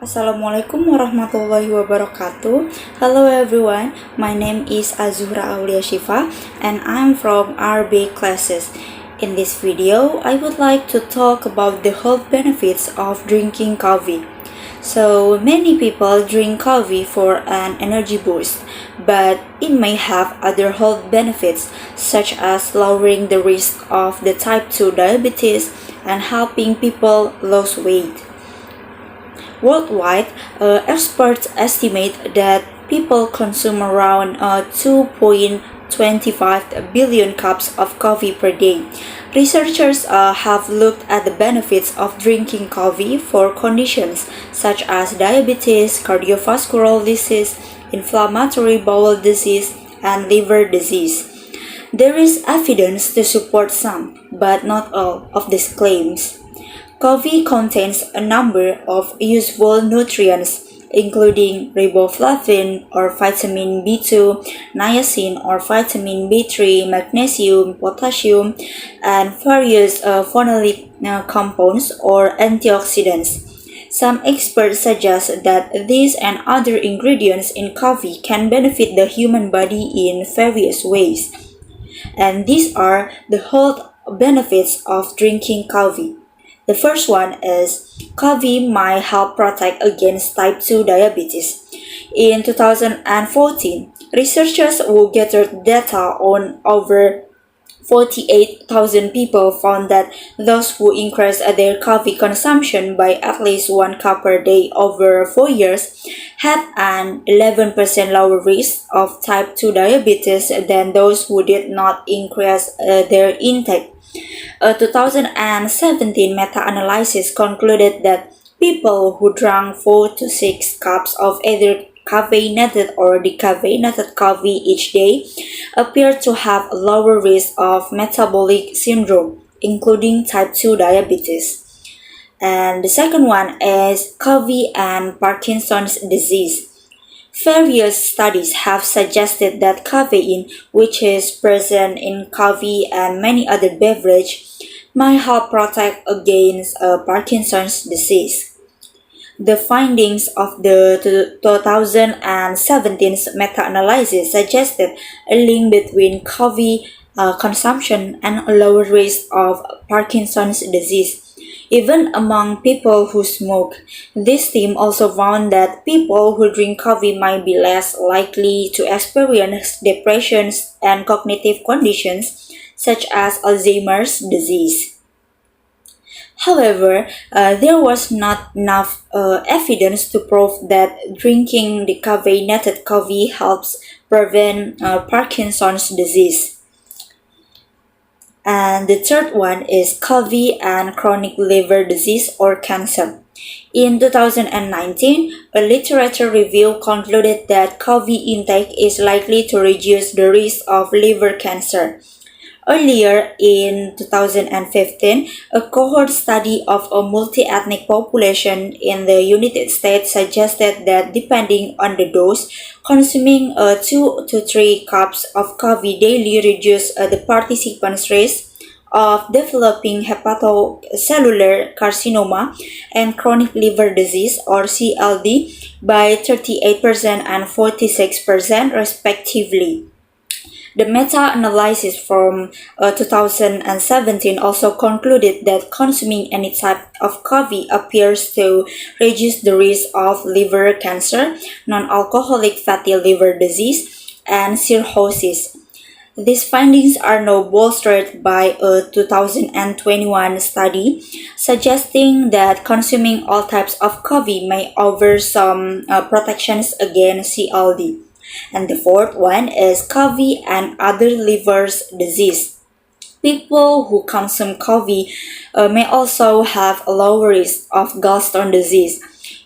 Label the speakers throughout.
Speaker 1: Assalamualaikum warahmatullahi wabarakatuh. Hello everyone, my name is Azzuhra Syifa and I'm from RB classes. In this video, I would like to talk about the health benefits of drinking coffee. So many people drink coffee for an energy boost, but it may have other health benefits such as lowering the risk of the type 2 diabetes and helping people lose weight. Worldwide, experts estimate that people consume around 2.25 billion cups of coffee per day. Researchers have looked at the benefits of drinking coffee for conditions such as diabetes, cardiovascular disease, inflammatory bowel disease, and liver disease. There is evidence to support some, but not all, of these claims. Coffee contains a number of useful nutrients, including riboflavin or vitamin B2, niacin or vitamin B3, magnesium, potassium, and various phenolic compounds or antioxidants. Some experts suggest that these and other ingredients in coffee can benefit the human body in various ways. And these are the health benefits of drinking coffee. The first one is coffee might help protect against type 2 diabetes. In 2014, researchers who gathered data on over 48,000 people found that those who increased their coffee consumption by at least 1 cup per day over 4 years had an 11% lower risk of type 2 diabetes than those who did not increase their intake. A 2017 meta-analysis concluded that people who drank 4 to 6 cups of either caffeinated or decaffeinated coffee each day appeared to have a lower risk of metabolic syndrome, including type 2 diabetes. And the second one is coffee and Parkinson's disease. Various studies have suggested that caffeine, which is present in coffee and many other beverages, might help protect against Parkinson's disease. The findings of the 2017 meta-analysis suggested a link between coffee consumption and a lower risk of Parkinson's disease. Even among people who smoke, this team also found that people who drink coffee might be less likely to experience depression and cognitive conditions such as Alzheimer's disease. However, there was not enough evidence to prove that drinking decaffeinated coffee helps prevent Parkinson's disease. And the third one is coffee and chronic liver disease or cancer. In 2019, a literature review concluded that coffee intake is likely to reduce the risk of liver cancer. Earlier in 2015, a cohort study of a multi-ethnic population in the United States suggested that depending on the dose, consuming 2 to 3 cups of coffee daily reduced the participants' risk of developing hepatocellular carcinoma and chronic liver disease or CLD by 38% and 46% respectively. The meta-analysis from 2017 also concluded that consuming any type of coffee appears to reduce the risk of liver cancer, non-alcoholic fatty liver disease, and cirrhosis. These findings are now bolstered by a 2021 study suggesting that consuming all types of coffee may offer some protections against CLD. And the fourth one is coffee and other liver disease. People who consume coffee may also have a lower risk of gallstone disease.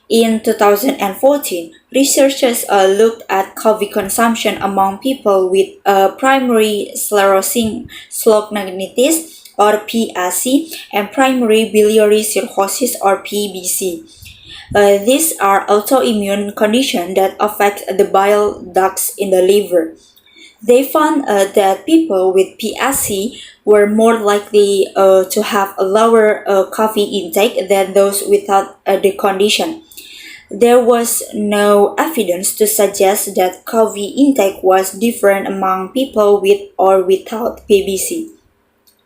Speaker 1: In 2014, researchers looked at coffee consumption among people with primary sclerosing cholangitis or PSC and primary biliary cirrhosis or PBC. These are autoimmune conditions that affect the bile ducts in the liver. They found that people with PSC were more likely to have a lower coffee intake than those without the condition. There was no evidence to suggest that coffee intake was different among people with or without PBC.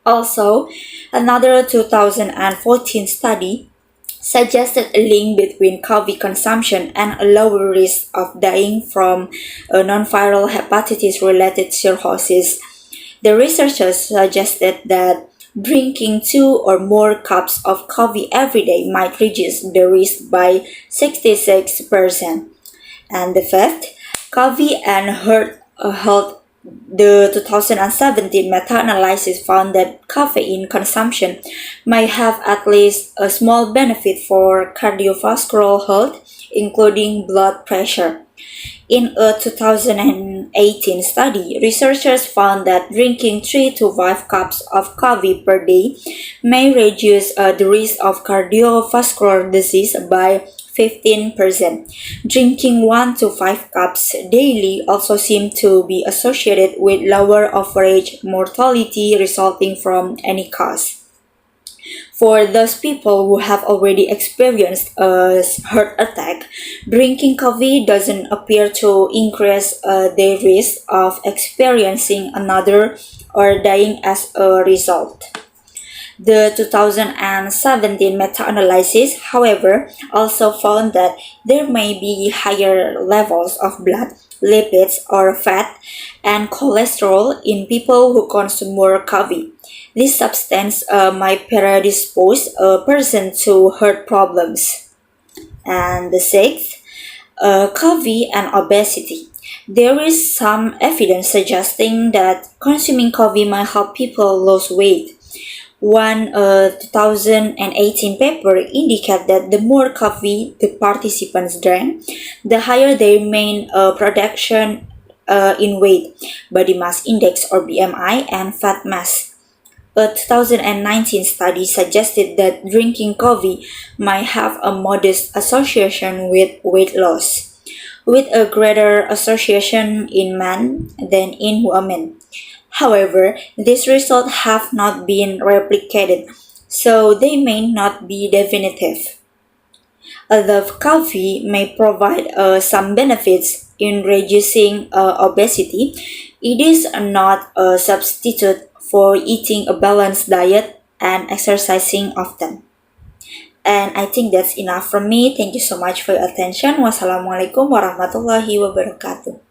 Speaker 1: Also, another 2014 study suggested a link between coffee consumption and a lower risk of dying from a non-viral hepatitis-related cirrhosis. The researchers suggested that drinking 2 or more cups of coffee every day might reduce the risk by 66%. And the fifth, coffee and health. The 2017 meta-analysis found that caffeine consumption may have at least a small benefit for cardiovascular health, including blood pressure. In a 2018 study, researchers found that drinking 3 to 5 cups of coffee per day may reduce the risk of cardiovascular disease by 15%. Drinking 1 to 5 cups daily also seemed to be associated with lower average mortality resulting from any cause. For those people who have already experienced a heart attack, drinking coffee doesn't appear to increase their risk of experiencing another or dying as a result. The 2017 meta-analysis, however, also found that there may be higher levels of blood, lipids, or fat and cholesterol in people who consume more coffee. This substance might predispose a person to heart problems. And the sixth, coffee and obesity. There is some evidence suggesting that consuming coffee might help people lose weight. One 2018 paper indicated that the more coffee the participants drank, the higher their main production in weight, body mass index or BMI, and fat mass. A 2019 study suggested that drinking coffee might have a modest association with weight loss, with a greater association in men than in women. However, these results have not been replicated, so they may not be definitive. Although coffee may provide some benefits in reducing obesity, it is not a substitute for eating a balanced diet and exercising often. And I think that's enough from me. Thank you so much for your attention. Wassalamualaikum warahmatullahi wabarakatuh.